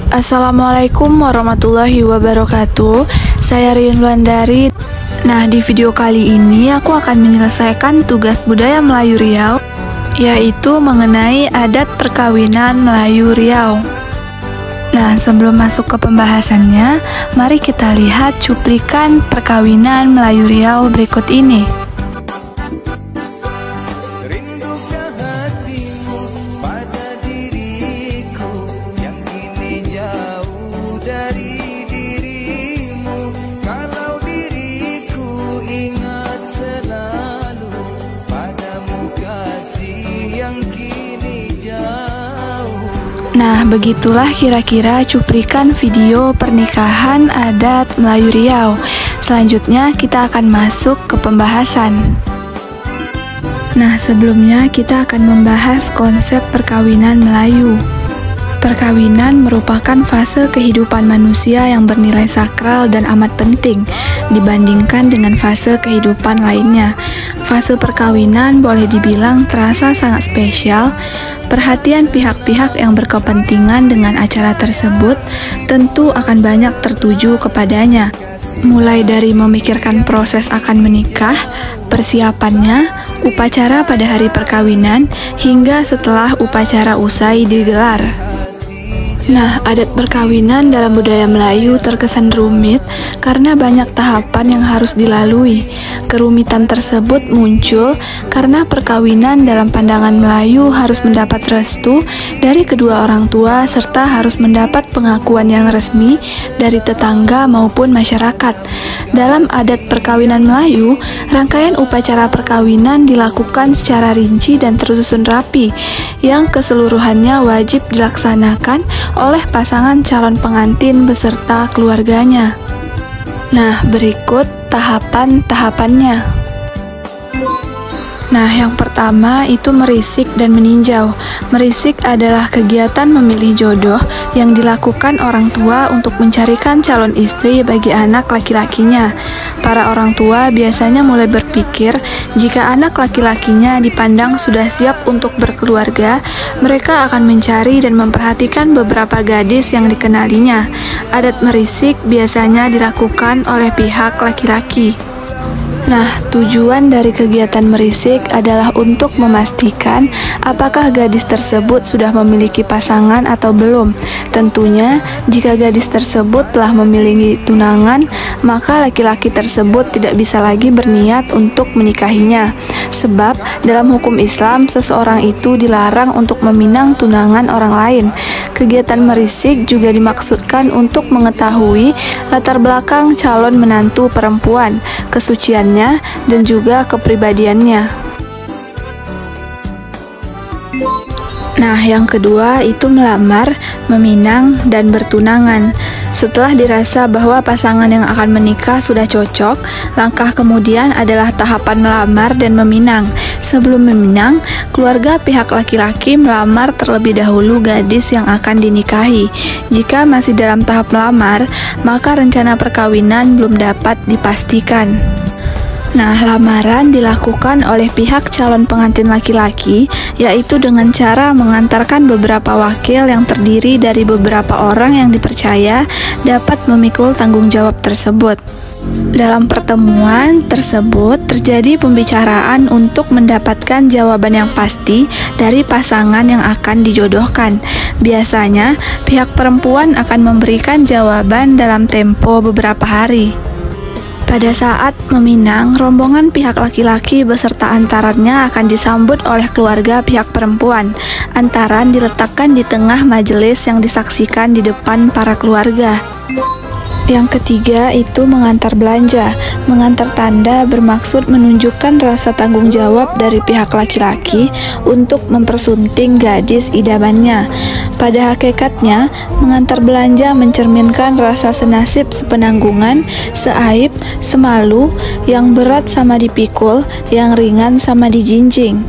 Assalamualaikum warahmatullahi wabarakatuh. Saya Rian Luandari. Nah, di video kali ini aku akan menyelesaikan tugas budaya Melayu Riau, yaitu mengenai adat perkawinan Melayu Riau. Nah, sebelum masuk ke pembahasannya, mari kita lihat cuplikan perkawinan Melayu Riau berikut ini. Nah, begitulah kira-kira cuplikan video pernikahan adat Melayu Riau. Selanjutnya kita akan masuk ke pembahasan. Nah, sebelumnya kita akan membahas konsep perkawinan Melayu. Perkawinan merupakan fase kehidupan manusia yang bernilai sakral dan amat penting dibandingkan dengan fase kehidupan lainnya. Fase perkawinan boleh dibilang terasa sangat spesial. Perhatian pihak-pihak yang berkepentingan dengan acara tersebut tentu akan banyak tertuju kepadanya, mulai dari memikirkan proses akan menikah, persiapannya, upacara pada hari perkawinan, hingga setelah upacara usai digelar. Nah, adat perkawinan dalam budaya Melayu terkesan rumit karena banyak tahapan yang harus dilalui. Kerumitan tersebut muncul karena perkawinan dalam pandangan Melayu harus mendapat restu dari kedua orang tua serta harus mendapat pengakuan yang resmi dari tetangga maupun masyarakat. Dalam adat perkawinan Melayu, rangkaian upacara perkawinan dilakukan secara rinci dan tersusun rapi, yang keseluruhannya wajib dilaksanakan oleh pasangan calon pengantin beserta keluarganya. Nah, berikut tahapan-tahapannya. Nah, yang pertama itu merisik dan meninjau. Merisik adalah kegiatan memilih jodoh yang dilakukan orang tua untuk mencarikan calon istri bagi anak laki-lakinya. Para orang tua biasanya mulai berpikir jika anak laki-lakinya dipandang sudah siap untuk berkeluarga, mereka akan mencari dan memperhatikan beberapa gadis yang dikenalinya. Adat merisik biasanya dilakukan oleh pihak laki-laki. Nah, tujuan dari kegiatan merisik adalah untuk memastikan apakah gadis tersebut sudah memiliki pasangan atau belum. Tentunya, jika gadis tersebut telah memiliki tunangan, maka laki-laki tersebut tidak bisa lagi berniat untuk menikahinya. Sebab, dalam hukum Islam, seseorang itu dilarang untuk meminang tunangan orang lain. Kegiatan merisik juga dimaksudkan untuk mengetahui latar belakang calon menantu perempuan, kesuciannya, dan juga kepribadiannya. Nah, yang kedua itu melamar, meminang, dan bertunangan. Setelah dirasa bahwa pasangan yang akan menikah sudah cocok, langkah kemudian adalah tahapan melamar dan meminang. Sebelum meminang, keluarga pihak laki-laki melamar terlebih dahulu gadis yang akan dinikahi. Jika masih dalam tahap melamar, maka rencana perkawinan belum dapat dipastikan. Nah, lamaran dilakukan oleh pihak calon pengantin laki-laki, yaitu dengan cara mengantarkan beberapa wakil yang terdiri dari beberapa orang yang dipercaya dapat memikul tanggung jawab tersebut. Dalam pertemuan tersebut terjadi pembicaraan untuk mendapatkan jawaban yang pasti dari pasangan yang akan dijodohkan. Biasanya, pihak perempuan akan memberikan jawaban dalam tempo beberapa hari. Pada saat meminang, rombongan pihak laki-laki beserta antarannya akan disambut oleh keluarga pihak perempuan. Antaran diletakkan di tengah majelis yang disaksikan di depan para keluarga. Yang ketiga itu mengantar belanja. Mengantar tanda bermaksud menunjukkan rasa tanggung jawab dari pihak laki-laki untuk mempersunting gadis idamannya. Pada hakikatnya, mengantar belanja mencerminkan rasa senasib sepenanggungan, seaib, semalu, yang berat sama dipikul, yang ringan sama dijinjing.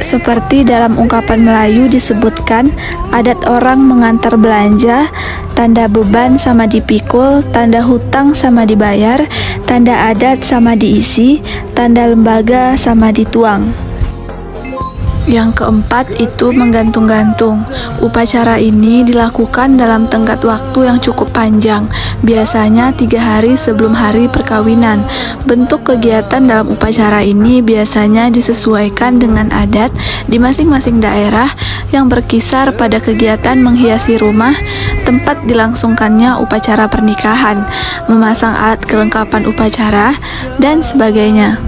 Seperti dalam ungkapan Melayu disebutkan, adat orang mengantar belanja, tanda beban sama dipikul, tanda hutang sama dibayar, tanda adat sama diisi, tanda lembaga sama dituang. Yang keempat itu menggantung-gantung. Upacara ini dilakukan dalam tenggat waktu yang cukup panjang, biasanya 3 hari sebelum hari perkawinan. Bentuk kegiatan dalam upacara ini biasanya disesuaikan dengan adat di masing-masing daerah yang berkisar pada kegiatan menghiasi rumah, tempat dilangsungkannya upacara pernikahan, memasang alat kelengkapan upacara, dan sebagainya.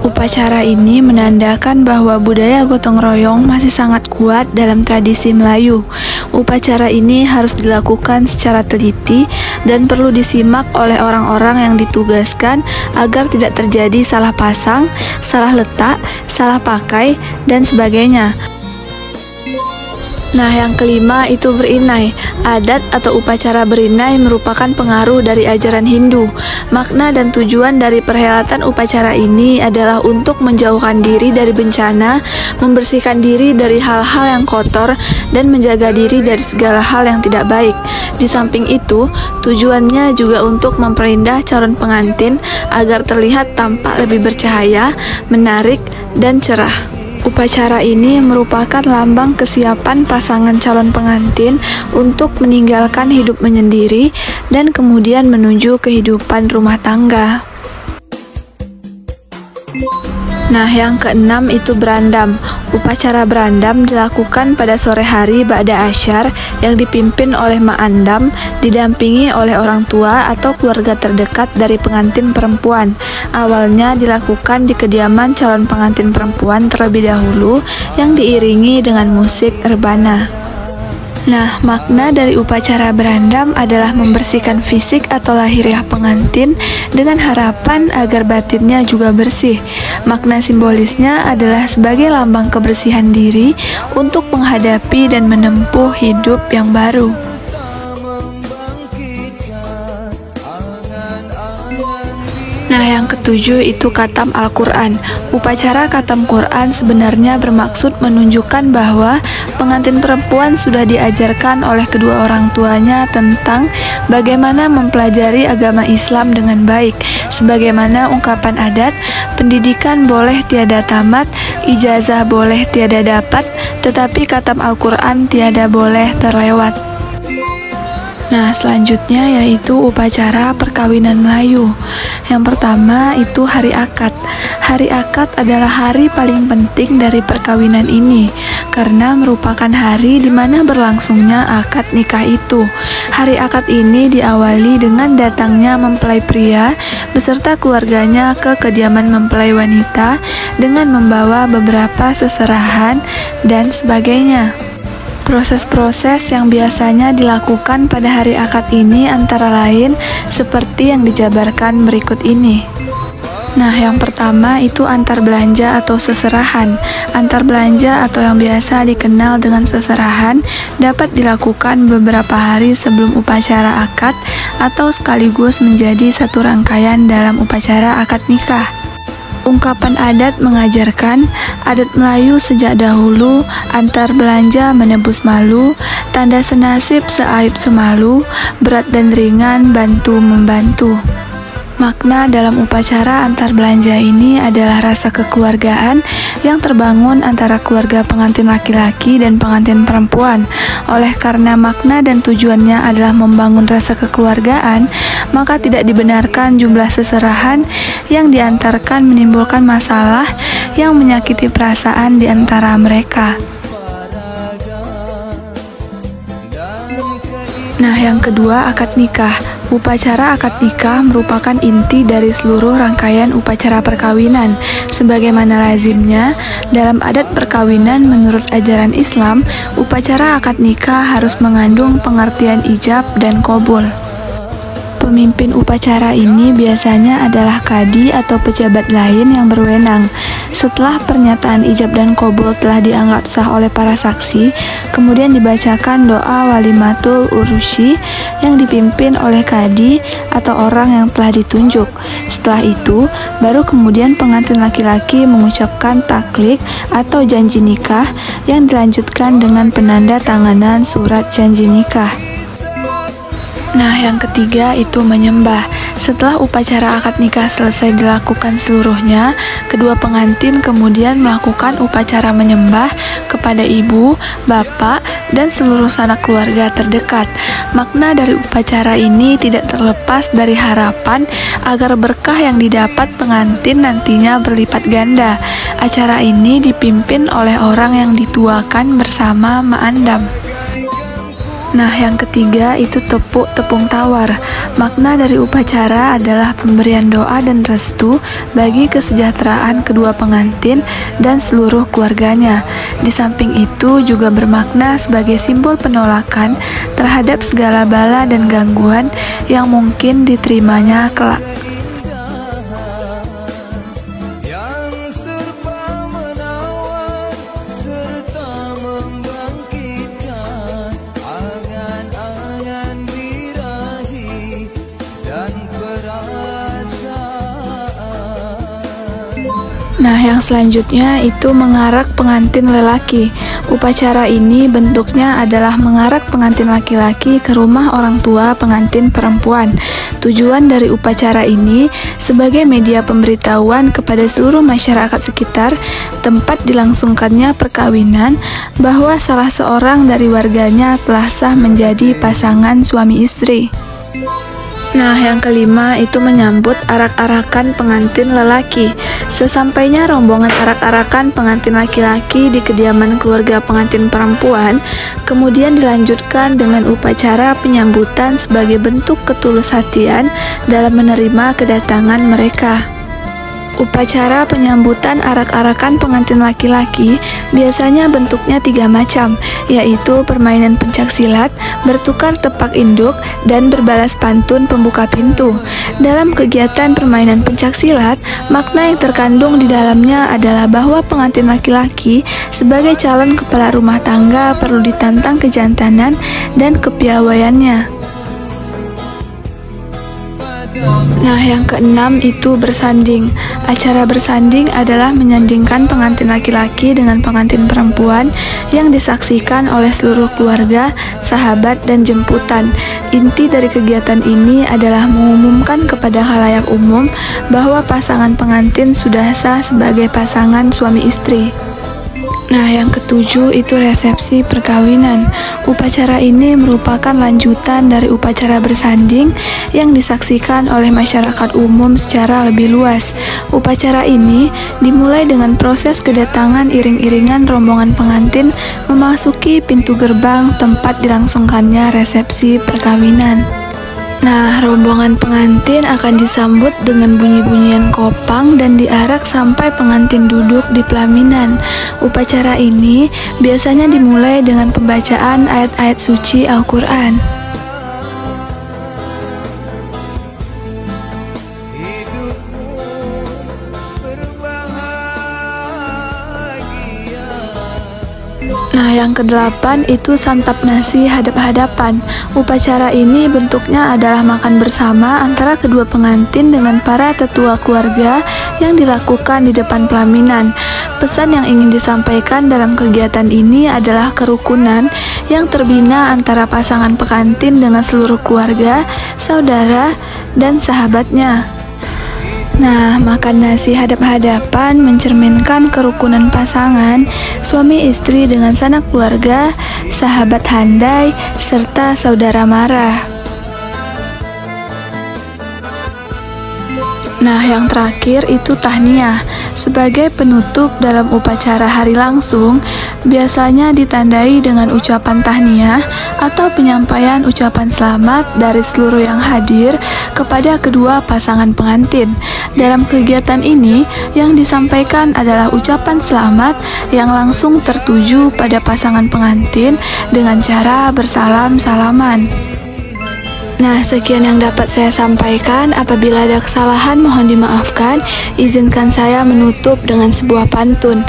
Upacara ini menandakan bahwa budaya gotong royong masih sangat kuat dalam tradisi Melayu. Upacara ini harus dilakukan secara teliti dan perlu disimak oleh orang-orang yang ditugaskan agar tidak terjadi salah pasang, salah letak, salah pakai, dan sebagainya. Nah, yang kelima itu berinai. Adat atau upacara berinai merupakan pengaruh dari ajaran Hindu. Makna dan tujuan dari perhelatan upacara ini adalah untuk menjauhkan diri dari bencana, membersihkan diri dari hal-hal yang kotor, dan menjaga diri dari segala hal yang tidak baik. Di samping itu, tujuannya juga untuk memperindah calon pengantin agar terlihat tampak lebih bercahaya, menarik, dan cerah. Upacara ini merupakan lambang kesiapan pasangan calon pengantin untuk meninggalkan hidup menyendiri dan kemudian menuju kehidupan rumah tangga. Nah, yang keenam itu berandam. Upacara berandam dilakukan pada sore hari ba'da asyar yang dipimpin oleh ma'andam, didampingi oleh orang tua atau keluarga terdekat dari pengantin perempuan. Awalnya dilakukan di kediaman calon pengantin perempuan terlebih dahulu yang diiringi dengan musik rebana. Nah, makna dari upacara berandam adalah membersihkan fisik atau lahiriah pengantin dengan harapan agar batinnya juga bersih. Makna simbolisnya adalah sebagai lambang kebersihan diri untuk menghadapi dan menempuh hidup yang baru. Nah, yang ketujuh itu khatam Al-Quran. Upacara khatam Quran sebenarnya bermaksud menunjukkan bahwa pengantin perempuan sudah diajarkan oleh kedua orang tuanya tentang bagaimana mempelajari agama Islam dengan baik. Sebagaimana ungkapan adat, pendidikan boleh tiada tamat, ijazah boleh tiada dapat, tetapi khatam Al-Quran tiada boleh terlewat. Nah, selanjutnya yaitu upacara perkawinan Melayu. Yang pertama itu hari akad. Hari akad adalah hari paling penting dari perkawinan ini karena merupakan hari di mana berlangsungnya akad nikah itu. Hari akad ini diawali dengan datangnya mempelai pria beserta keluarganya ke kediaman mempelai wanita dengan membawa beberapa seserahan dan sebagainya. Proses-proses yang biasanya dilakukan pada hari akad ini antara lain seperti yang dijabarkan berikut ini. Nah, yang pertama itu antar belanja atau seserahan. Antar belanja atau yang biasa dikenal dengan seserahan dapat dilakukan beberapa hari sebelum upacara akad atau sekaligus menjadi satu rangkaian dalam upacara akad nikah. Ungkapan adat mengajarkan adat Melayu sejak dahulu, antar belanja menebus malu, tanda senasib seaib semalu, berat dan ringan bantu membantu. Makna dalam upacara antar belanja ini adalah rasa kekeluargaan yang terbangun antara keluarga pengantin laki-laki dan pengantin perempuan. Oleh karena makna dan tujuannya adalah membangun rasa kekeluargaan, maka tidak dibenarkan jumlah seserahan yang diantarkan menimbulkan masalah yang menyakiti perasaan di antara mereka. Nah, yang kedua, akad nikah. Upacara akad nikah merupakan inti dari seluruh rangkaian upacara perkawinan. Sebagaimana lazimnya, dalam adat perkawinan menurut ajaran Islam, upacara akad nikah harus mengandung pengertian ijab dan qabul. Pemimpin upacara ini biasanya adalah kadi atau pejabat lain yang berwenang. Setelah pernyataan ijab dan qabul telah dianggap sah oleh para saksi, kemudian dibacakan doa walimatul urusyi yang dipimpin oleh kadi atau orang yang telah ditunjuk. Setelah itu, baru kemudian pengantin laki-laki mengucapkan taklik atau janji nikah yang dilanjutkan dengan penanda tanganan surat janji nikah. Nah, yang ketiga itu menyembah. Setelah upacara akad nikah selesai dilakukan seluruhnya, kedua pengantin kemudian melakukan upacara menyembah kepada ibu, bapak, dan seluruh sanak keluarga terdekat. Makna dari upacara ini tidak terlepas dari harapan agar berkah yang didapat pengantin nantinya berlipat ganda. Acara ini dipimpin oleh orang yang dituakan bersama Ma'andam. Nah, yang ketiga itu tepung tawar. Makna dari upacara adalah pemberian doa dan restu bagi kesejahteraan kedua pengantin dan seluruh keluarganya. Di samping itu juga bermakna sebagai simbol penolakan terhadap segala bala dan gangguan yang mungkin diterimanya kelak. Nah, yang selanjutnya itu mengarak pengantin lelaki. Upacara ini bentuknya adalah mengarak pengantin laki-laki ke rumah orang tua pengantin perempuan. Tujuan dari upacara ini sebagai media pemberitahuan kepada seluruh masyarakat sekitar tempat dilangsungkannya perkawinan bahwa salah seorang dari warganya telah sah menjadi pasangan suami istri. Nah, yang kelima itu menyambut arak-arakan pengantin lelaki. Sesampainya rombongan arak-arakan pengantin laki-laki di kediaman keluarga pengantin perempuan, kemudian dilanjutkan dengan upacara penyambutan sebagai bentuk ketulus hatian dalam menerima kedatangan mereka. Upacara penyambutan arak-arakan pengantin laki-laki biasanya bentuknya 3 macam, yaitu permainan pencaksilat, bertukar tepak induk, dan berbalas pantun pembuka pintu. Dalam kegiatan permainan pencaksilat, makna yang terkandung di dalamnya adalah bahwa pengantin laki-laki sebagai calon kepala rumah tangga perlu ditantang kejantanan dan kepiawaiannya. Nah, yang keenam itu bersanding. Acara bersanding adalah menyandingkan pengantin laki-laki dengan pengantin perempuan yang disaksikan oleh seluruh keluarga, sahabat, dan jemputan. Inti dari kegiatan ini adalah mengumumkan kepada khalayak umum bahwa pasangan pengantin sudah sah sebagai pasangan suami istri. Nah, yang ketujuh itu resepsi perkawinan. Upacara ini merupakan lanjutan dari upacara bersanding yang disaksikan oleh masyarakat umum secara lebih luas. Upacara ini dimulai dengan proses kedatangan iring-iringan rombongan pengantin memasuki pintu gerbang tempat dilangsungkannya resepsi perkawinan. Nah, rombongan pengantin akan disambut dengan bunyi-bunyian kopang dan diarak sampai pengantin duduk di pelaminan. Upacara ini biasanya dimulai dengan pembacaan ayat-ayat suci Al-Quran. Nah, yang kedelapan itu santap nasi hadap-hadapan. Upacara ini bentuknya adalah makan bersama antara kedua pengantin dengan para tetua keluarga yang dilakukan di depan pelaminan. Pesan yang ingin disampaikan dalam kegiatan ini adalah kerukunan yang terbina antara pasangan pengantin dengan seluruh keluarga, saudara, dan sahabatnya. Nah, makan nasi hadap-hadapan mencerminkan kerukunan pasangan, suami istri dengan sanak keluarga, sahabat handai, serta saudara mara. Nah, yang terakhir itu tahniyah. Sebagai penutup dalam upacara hari langsung, biasanya ditandai dengan ucapan tahniyah atau penyampaian ucapan selamat dari seluruh yang hadir kepada kedua pasangan pengantin. Dalam kegiatan ini, yang disampaikan adalah ucapan selamat yang langsung tertuju pada pasangan pengantin dengan cara bersalam-salaman. Nah, sekian yang dapat saya sampaikan. Apabila ada kesalahan, mohon dimaafkan. Izinkan saya menutup dengan sebuah pantun.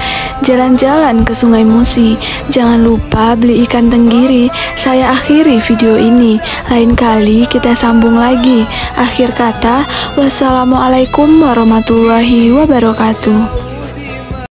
Jalan-jalan ke Sungai Musi, jangan lupa beli ikan tenggiri. Saya akhiri video ini. Lain kali kita sambung lagi. Akhir kata, wassalamualaikum warahmatullahi wabarakatuh.